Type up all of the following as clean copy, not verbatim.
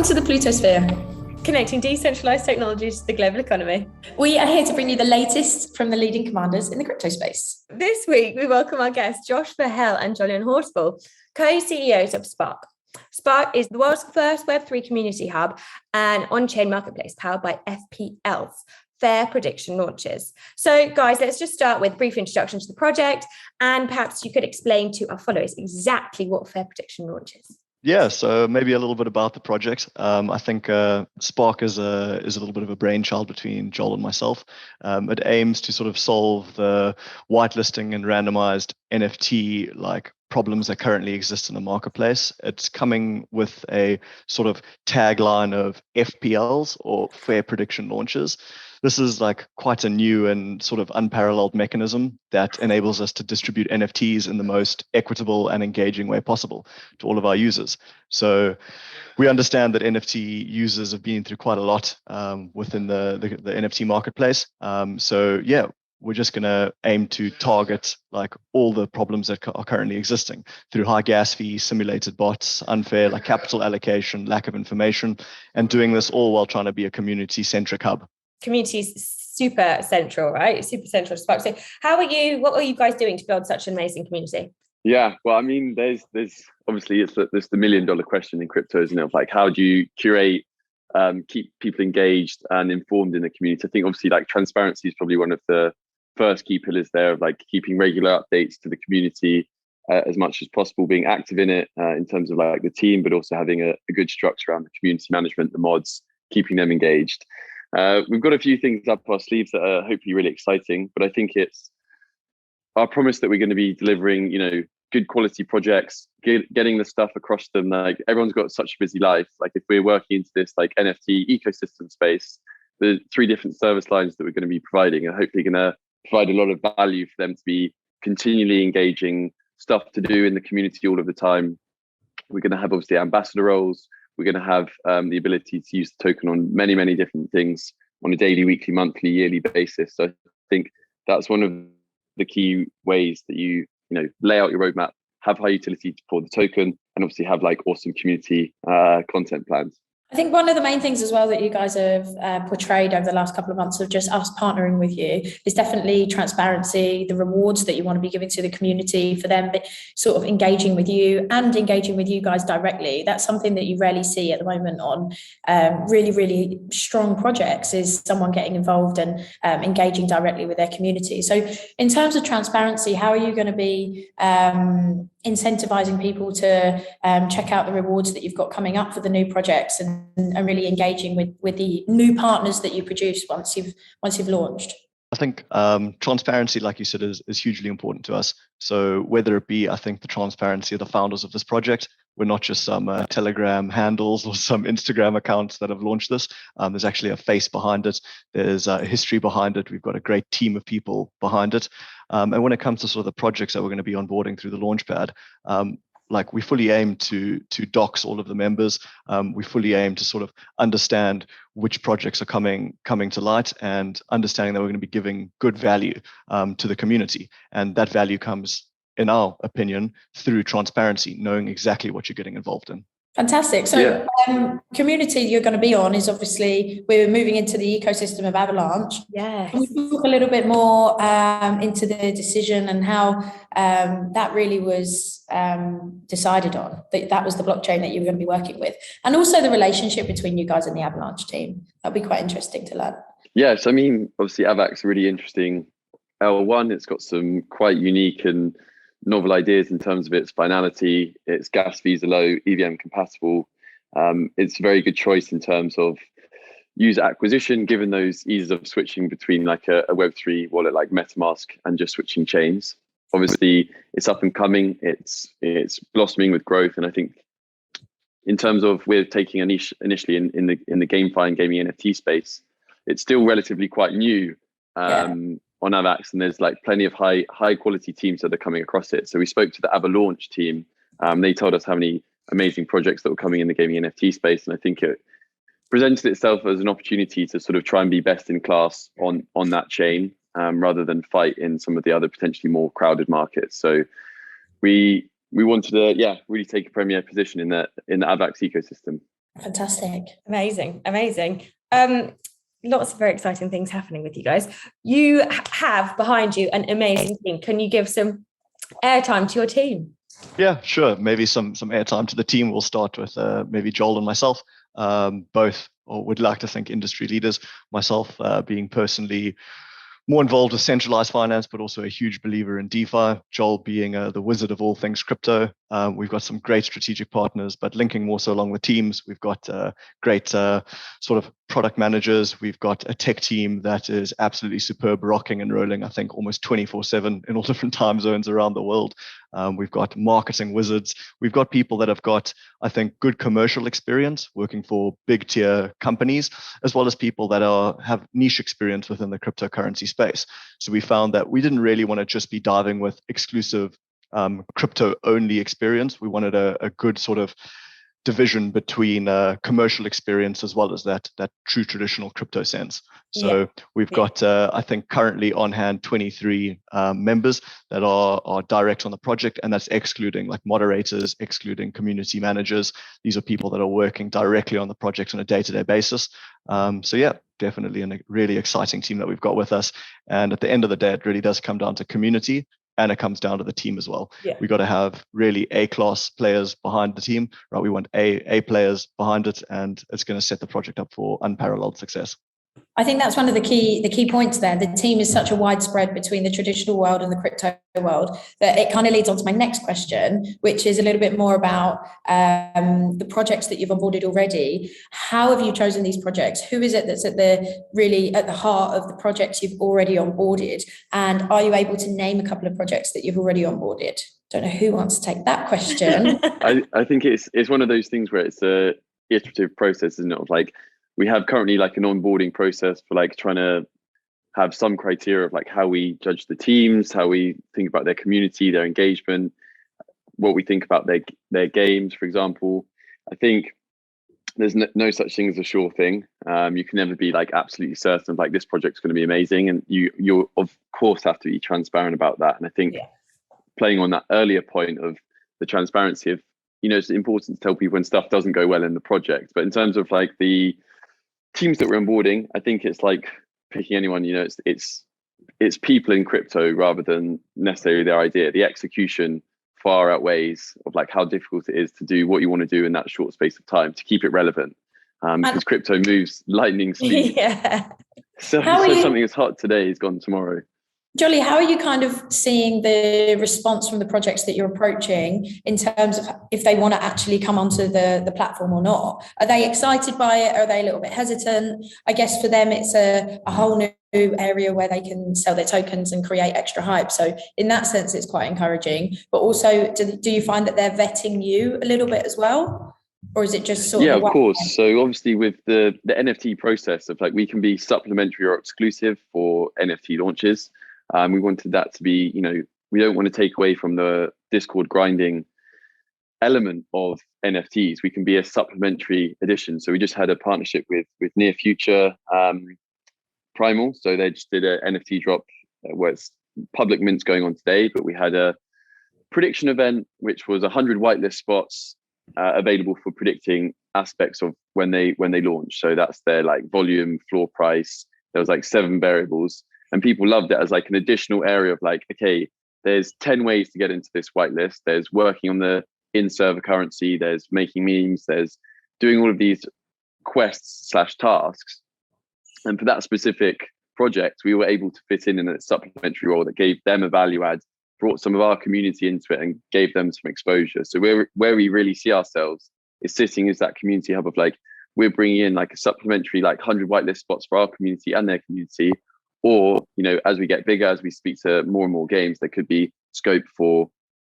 Welcome to the Pluto sphere. Connecting decentralized technologies to the global economy. We are here to bring you the latest from the leading commanders in the crypto space. This week, we welcome our guests, Josh Verhel and Jolyon Horsfall, co-CEOs of Spark. Spark is the world's first Web3 community hub and on-chain marketplace powered by FPLs, fair prediction launches. So guys, let's just start with a brief introduction to the project, and perhaps you could explain to our followers exactly what fair prediction launch is. Yeah, so maybe a little bit about the project. I think Spark is a little bit of a brainchild between Joel and myself. It aims to sort of solve the whitelisting and randomized NFT problems that currently exist in the marketplace. It's coming with a sort of tagline of FPLs, or fair prediction launches. This is quite a new and sort of unparalleled mechanism that enables us to distribute NFTs in the most equitable and engaging way possible to all of our users. So we understand that NFT users have been through quite a lot within the NFT marketplace. We're just going to aim to target all the problems that are currently existing through high gas fees, simulated bots, unfair capital allocation, lack of information, and doing this all while trying to be a community-centric hub. Community is super central, right? Super central to Spark. So what are you guys doing to build such an amazing community? Yeah, well, I mean, there's obviously it's the $1 million question in crypto, isn't it? How do you curate, keep people engaged and informed in the community? I think obviously transparency is probably one of the first key pillars there of keeping regular updates to the community as much as possible, being active in it in terms of the team, but also having a good structure around the community management, the mods, keeping them engaged. We've got a few things up our sleeves that are hopefully really exciting, but I think it's our promise that we're going to be delivering, good quality projects, getting the stuff across them. Everyone's got such a busy life. If we're working into this NFT ecosystem space, the 3 different service lines that we're going to be providing are hopefully going to provide a lot of value for them to be continually engaging, stuff to do in the community all of the time. We're going to have obviously ambassador roles. We're going to have the ability to use the token on many, many different things on a daily, weekly, monthly, yearly basis. So I think that's one of the key ways that you lay out your roadmap, have high utility for the token, and obviously have awesome community content plans. I think one of the main things as well that you guys have portrayed over the last couple of months of just us partnering with you is definitely transparency, the rewards that you want to be giving to the community for them sort of engaging with you and engaging with you guys directly. That's something that you rarely see at the moment on really, really strong projects, is someone getting involved and engaging directly with their community. So in terms of transparency, how are you going to be incentivizing people to check out the rewards that you've got coming up for the new projects and really engaging with the new partners that you produce once you've launched? I think transparency, like you said, is hugely important to us. So whether it be, I think, the transparency of the founders of this project, we're not just some Telegram handles or some Instagram accounts that have launched this. There's actually a face behind it. There's a history behind it. We've got a great team of people behind it. And when it comes to sort of the projects that we're going to be onboarding through the Launchpad, we fully aim to dox all of the members. We fully aim to sort of understand which projects are coming to light, and understanding that we're going to be giving good value to the community. And that value comes, in our opinion, through transparency, knowing exactly what you're getting involved in. Fantastic. So community you're going to be on is obviously, we're moving into the ecosystem of Avalanche. Yeah. Can we talk a little bit more into the decision and how that really was decided on? That was the blockchain that you were going to be working with, and also the relationship between you guys and the Avalanche team. That'd be quite interesting to learn. Yes, I mean, obviously Avac's a really interesting L1. It's got some quite unique and novel ideas in terms of its finality. Its gas fees are low, EVM compatible. It's a very good choice in terms of user acquisition, given those eases of switching between a Web3 wallet like MetaMask and just switching chains. Obviously, it's up and coming. It's blossoming with growth, and I think in terms of we're taking a niche initially in the GameFi and gaming NFT space, it's still relatively quite new. On Avax, and there's plenty of high quality teams that are coming across it. So we spoke to the Avalanche team. They told us how many amazing projects that were coming in the gaming NFT space, and I think it presented itself as an opportunity to sort of try and be best in class on that chain, rather than fight in some of the other potentially more crowded markets. So we wanted to really take a premier position in the Avax ecosystem. Fantastic. Amazing. Lots of very exciting things happening with you guys. You have behind you an amazing team. Can you give some airtime to your team? Yeah, sure. Maybe some airtime to the team. We'll start with maybe Joel and myself, both, or would like to think, industry leaders. Myself being personally more involved with centralized finance, but also a huge believer in DeFi. Joel being the wizard of all things crypto. We've got some great strategic partners, but linking more so along the teams. We've got great sort of product managers. We've got a tech team that is absolutely superb, rocking and rolling, I think, almost 24/7 in all different time zones around the world. We've got marketing wizards. We've got people that have got, I think, good commercial experience working for big tier companies, as well as people that have niche experience within the cryptocurrency space. So we found that we didn't really want to just be diving with exclusive crypto only experience. We wanted a good sort of division between commercial experience as well as that true traditional crypto sense. So we've got, I think, currently on hand 23 members that are direct on the project, and that's excluding like moderators, excluding community managers. These are people that are working directly on the project on a day-to-day basis. So yeah, definitely a really exciting team that we've got with us. And at the end of the day, it really does come down to community. And it comes down to the team as well. Yeah. We got to have really A-class players behind the team, right? We want A players behind it, and it's going to set the project up for unparalleled success. I think that's one of the key points there. The team is such a widespread between the traditional world and the crypto world that it kind of leads on to my next question, which is a little bit more about the projects that you've onboarded already. How have you chosen these projects? Who is it that's at the heart of the projects you've already onboarded? And are you able to name a couple of projects that you've already onboarded? Don't know who wants to take that question. I think it's one of those things where it's a iterative process, isn't it? Of like, we have currently like an onboarding process for like trying to have some criteria of like how we judge the teams, how we think about their community, their engagement, what we think about their games, for example. I think there's no such thing as a sure thing. You can never be like absolutely certain of like this project's going to be amazing, and you of course have to be transparent about that. And I think playing on that earlier point of the transparency of, it's important to tell people when stuff doesn't go well in the project. But in terms of like the teams that we're onboarding, I think it's like picking anyone, it's people in crypto rather than necessarily their idea. The execution far outweighs of like how difficult it is to do what you want to do in that short space of time to keep it relevant, because crypto moves lightning speed. So something that's hot today is gone tomorrow. Jolly, how are you kind of seeing the response from the projects that you're approaching in terms of if they want to actually come onto the platform or not? Are they excited by it? Are they a little bit hesitant? I guess for them, it's a whole new area where they can sell their tokens and create extra hype. So in that sense, it's quite encouraging. But also, do you find that they're vetting you a little bit as well? Or is it just sort of... Yeah, of course. So obviously with the NFT process of like, we can be supplementary or exclusive for NFT launches. We wanted that to be, we don't want to take away from the Discord grinding element of NFTs. We can be a supplementary addition. So we just had a partnership with Near Future Primal. So they just did an NFT drop where it's public mints going on today, but we had a prediction event, which was 100 whitelist spots available for predicting aspects of when they launch. So that's their like volume, floor price. There was like 7 variables. And people loved it as like an additional area of like, okay, there's 10 ways to get into this whitelist. There's working on the in-server currency. There's making memes. There's doing all of these quests/tasks. And for that specific project, we were able to fit in a supplementary role that gave them a value add, brought some of our community into it and gave them some exposure. So where we really see ourselves is sitting as that community hub of like, we're bringing in like a supplementary, like 100 whitelist spots for our community and their community. Or, as we get bigger, as we speak to more and more games, there could be scope for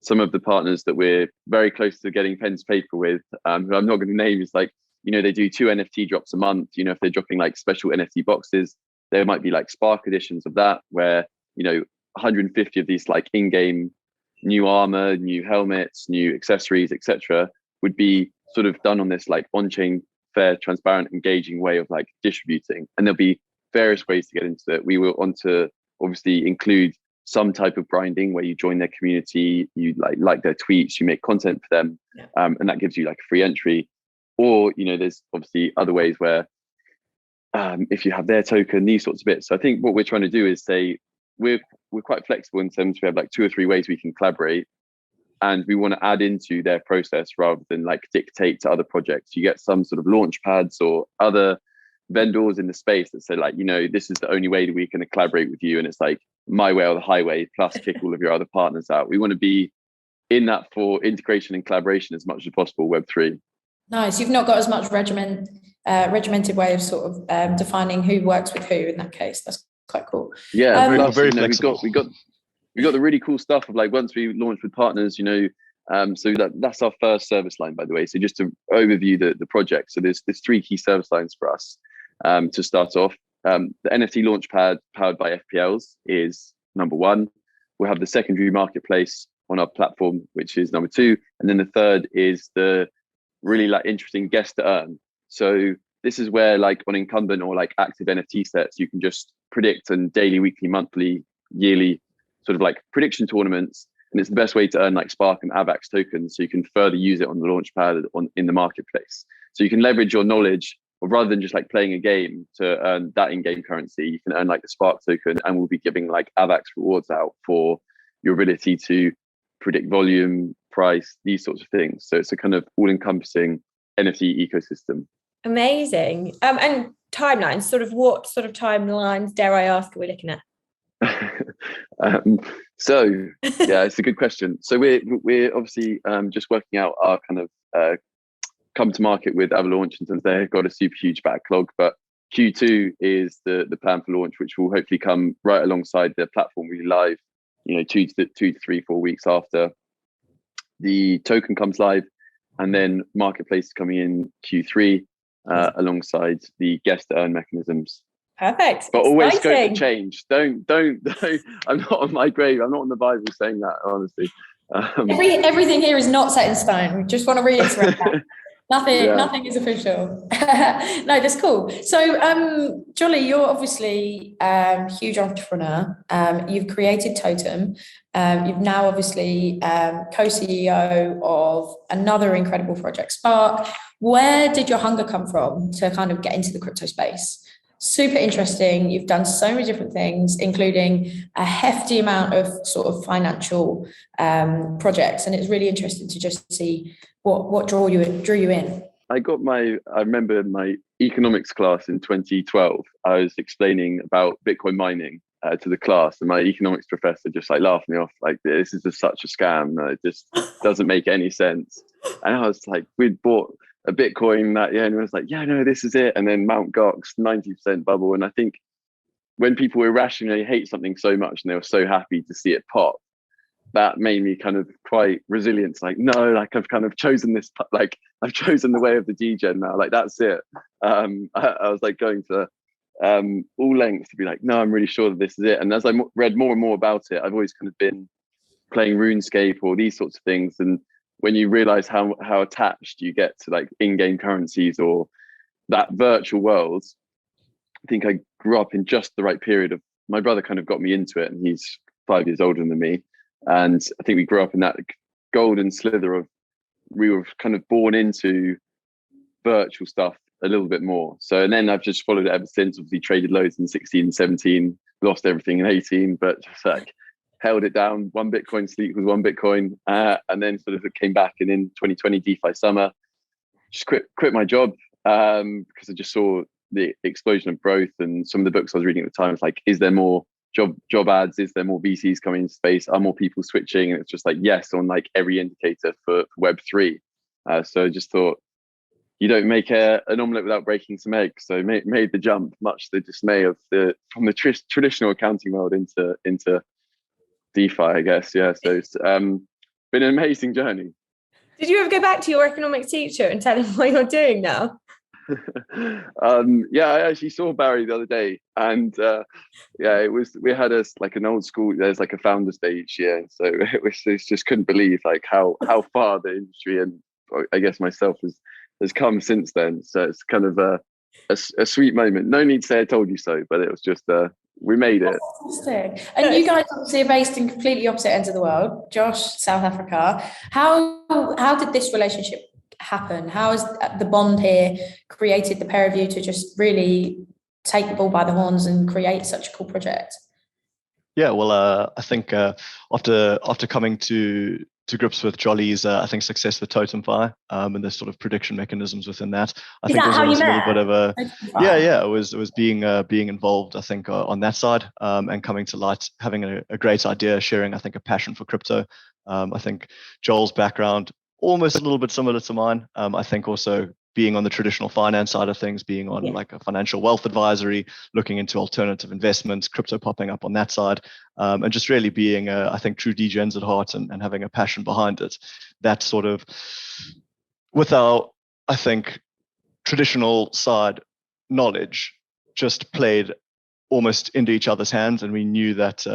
some of the partners that we're very close to getting pen to paper with, who I'm not going to name, is like, they do 2 NFT drops a month. If they're dropping like special NFT boxes, there might be like Spark editions of that where, 150 of these like in-game new armor, new helmets, new accessories, etc., would be sort of done on this like on-chain, fair, transparent, engaging way of like distributing. And there'll be various ways to get into it. We will want to obviously include some type of grinding where you join their community, you like their tweets, you make content for them, and that gives you like a free entry. or there's obviously other ways where if you have their token, these sorts of bits. So I think what we're trying to do is say we're quite flexible in terms we have like 2 or 3 ways we can collaborate, and we want to add into their process rather than like dictate to other projects. You get some sort of launch pads or other vendors in the space that say like, this is the only way that we can collaborate with you, and it's like my way or the highway, plus kick all of your other partners out. We want to be in that for integration and collaboration as much as possible, Web3. Nice. You've not got as much regimented way of sort of defining who works with who in that case. That's quite cool. Yeah, very flexible. We got the really cool stuff of like, once we launch with partners, so that's our first service line, by the way. So just to overview the project. So there's 3 key service lines for us to start off. The NFT Launchpad powered by FPLs is number 1. We'll have the secondary marketplace on our platform, which is number 2. And then the third is the really like interesting guest to earn. So this is where like on incumbent or like active NFT sets, you can just predict on daily, weekly, monthly, yearly sort of like prediction tournaments. And it's the best way to earn like Spark and Avax tokens. So you can further use it on the Launchpad in the marketplace. So you can leverage your knowledge, or rather than just like playing a game to earn that in-game currency, you can earn like the Spark token, and we'll be giving like Avax rewards out for your ability to predict volume, price, these sorts of things. So it's a kind of all-encompassing NFT ecosystem. Amazing. And timelines, what sort of timelines, dare I ask, are we looking at? So yeah, it's a good question. So we're obviously just working out our kind of come to market with Avalanche, in terms they've got a super huge backlog, but Q2 is the plan for launch, which will hopefully come right alongside the platform really live, 2 to 3, 4 weeks after the token comes live, and then marketplace coming in Q3 alongside the guest earn mechanisms. Perfect. But always scope to change. Don't. I'm not on my grave. I'm not on the Bible saying that, honestly. Everything here is not set in stone. We just want to reiterate that. Nothing is official. No, that's cool. So, Jolly, you're obviously a huge entrepreneur. You've created Totem. You've now obviously co-CEO of another incredible project, Spark. Where did your hunger come from to kind of get into the crypto space? Super interesting. You've done so many different things, including a hefty amount of sort of financial projects. And it's really interesting to just see what drew you in. I remember my economics class in 2012. I was explaining about Bitcoin mining to the class, and my economics professor just like laughed me off, like, this is just such a scam. It just doesn't make any sense. And I was like, we'd bought a Bitcoin that year, and it was like, yeah, no, this is it. And then Mt. Gox, 90% bubble. And I think when people irrationally hate something so much and they were so happy to see it pop, that made me kind of quite resilient. Like, no, like I've kind of chosen this, like I've chosen the way of the degen now. Like, that's it. I was like going to all lengths to be like, no, I'm really sure that this is it. And as I read more and more about it, I've always kind of been playing RuneScape or these sorts of things. And when you realize how attached you get to like in-game currencies or that virtual world, I think I grew up in just the right period of, my brother kind of got me into it, and he's 5 years older than me. And I think we grew up in that golden slither of, we were kind of born into virtual stuff a little bit more. So, and then I've just followed it ever since. Obviously traded loads in 16 and 17, lost everything in 18, but just like held it down. 1 Bitcoin sleep was 1 Bitcoin. And then sort of it came back, and in 2020 DeFi summer, just quit my job because I just saw the explosion of growth. And some of the books I was reading at the time was like, is there more job ads? Is there more VCs coming into space? Are more people switching? And it's just like, yes, on like every indicator for Web3. So I just thought, you don't make an omelette without breaking some eggs. So made the jump, much to the dismay of from the traditional accounting world into DeFi, I guess. Yeah. So it's been an amazing journey. Did you ever go back to your economics teacher and tell him what you're doing now? Yeah, I actually saw Barry the other day, and we had like an old school, there's like a founders day each year, so it just couldn't believe like how far the industry, and I guess myself, has come since then. So it's kind of a sweet moment. No need to say I told you so, but it was just we made it. Fantastic. And you guys obviously are based in completely opposite ends of the world. Josh, South Africa. How did this relationship happen? How has the bond here created the pair of you to just really take the ball by the horns and create such a cool project? Yeah, well, I think after coming to grips with Jolly's, I think success with TotemFi, and the sort of prediction mechanisms within that, I think that was how a you little bit of a TotemFi? It was being involved, I think, on that side, and coming to light, having a great idea, sharing, I think, a passion for crypto. I think Joel's background almost a little bit similar to mine. I think also being on the traditional finance side of things, being on like a financial wealth advisory, looking into alternative investments, crypto popping up on that side, and just really being, I think, true degens at heart and having a passion behind it. That sort of, without, I think, traditional side knowledge, just played almost into each other's hands, and we knew that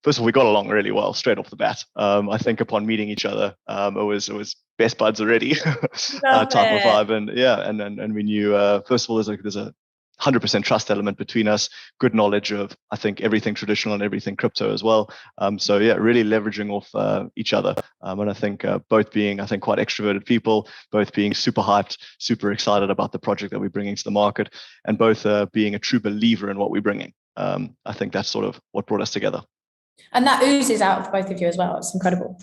first of all we got along really well straight off the bat. I think upon meeting each other, it was best buds already type of vibe, and we knew first of all there's a 100% trust element between us, good knowledge of, I think, everything traditional and everything crypto as well. So yeah, really leveraging off each other, and I think both being, I think, quite extroverted people, both being super hyped, super excited about the project that we're bringing to the market, and both being a true believer in what we're bringing. I think that's sort of what brought us together. And that oozes out of both of you as well. It's incredible.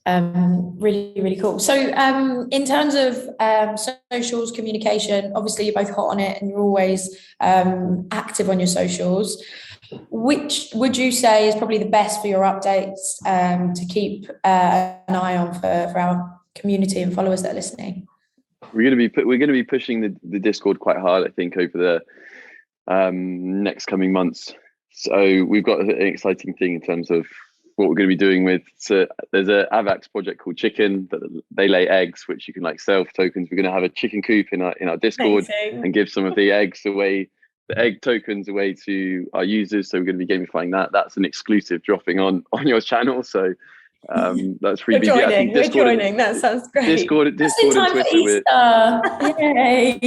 Really, really cool. So in terms of socials, communication, obviously you're both hot on it and you're always active on your socials. Which would you say is probably the best for your updates to keep an eye on for our community and followers that are listening? We're going to be pushing the Discord quite hard, I think, over the next coming months. So we've got an exciting thing in terms of what we're going to be doing with. So there's a Avax project called Chicken that they lay eggs, which you can like sell for tokens. We're going to have a chicken coop in our Discord and give some of the eggs away, the egg tokens away to our users. So we're going to be gamifying that. That's an exclusive dropping on your channel. So that's free. We're joining. That sounds great. Discord and Twitter. Yay!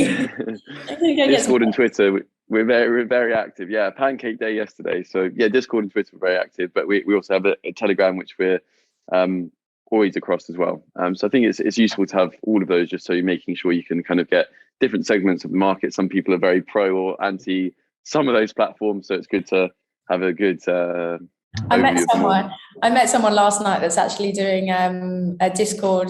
Discord and Twitter. We're very active. Yeah, Pancake Day yesterday. So yeah, Discord and Twitter are very active, but we also have a Telegram which we're always across as well. So I think it's useful to have all of those, just so you're making sure you can kind of get different segments of the market. Some people are very pro or anti some of those platforms, so it's good to have a good. I met someone last night that's actually doing a Discord.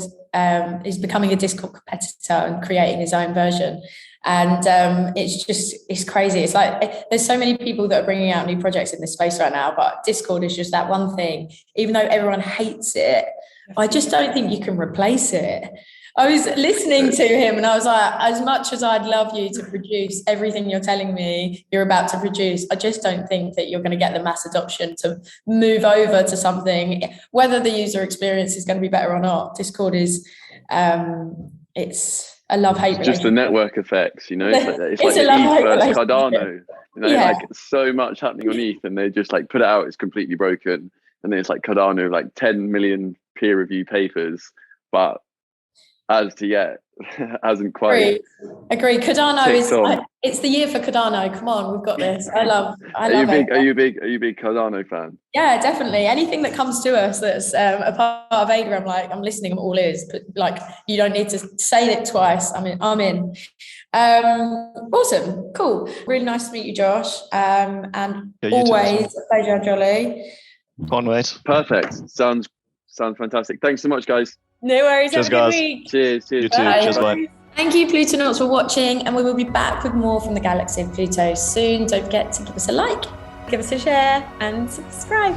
He's becoming a Discord competitor and creating his own version. And it's crazy. It's like there's so many people that are bringing out new projects in this space right now, but Discord is just that one thing. Even though everyone hates it, I just don't think you can replace it. I was listening to him and I was like, as much as I'd love you to produce everything you're telling me you're about to produce, I just don't think that you're going to get the mass adoption to move over to something, whether the user experience is going to be better or not. Discord is, it's a love-hate relationship. Just the network effects, you know, it's like ETH versus Cardano, you know, like so much happening on ETH and they just like put it out, it's completely broken. And then it's like Cardano, like 10 million peer review papers, but as to yet hasn't quite. Agree. Cardano is it's the year for Cardano. Come on, we've got this. I love Are you a big Cardano fan? Yeah, definitely. Anything that comes to us that's a part of Ada, I'm listening. I'm all ears. But like, you don't need to say it twice. I'm in. Awesome, cool. Really nice to meet you, Josh. And always a pleasure, Jolly. Can't wait. Perfect. Sounds fantastic. Thanks so much, guys. No worries. Cheers, have a good guys. week. Cheers. You too. Cheers, bye. Thank you, Plutonauts, for watching, and we will be back with more from the galaxy of Pluto soon. Don't forget to give us a like, give us a share, and subscribe.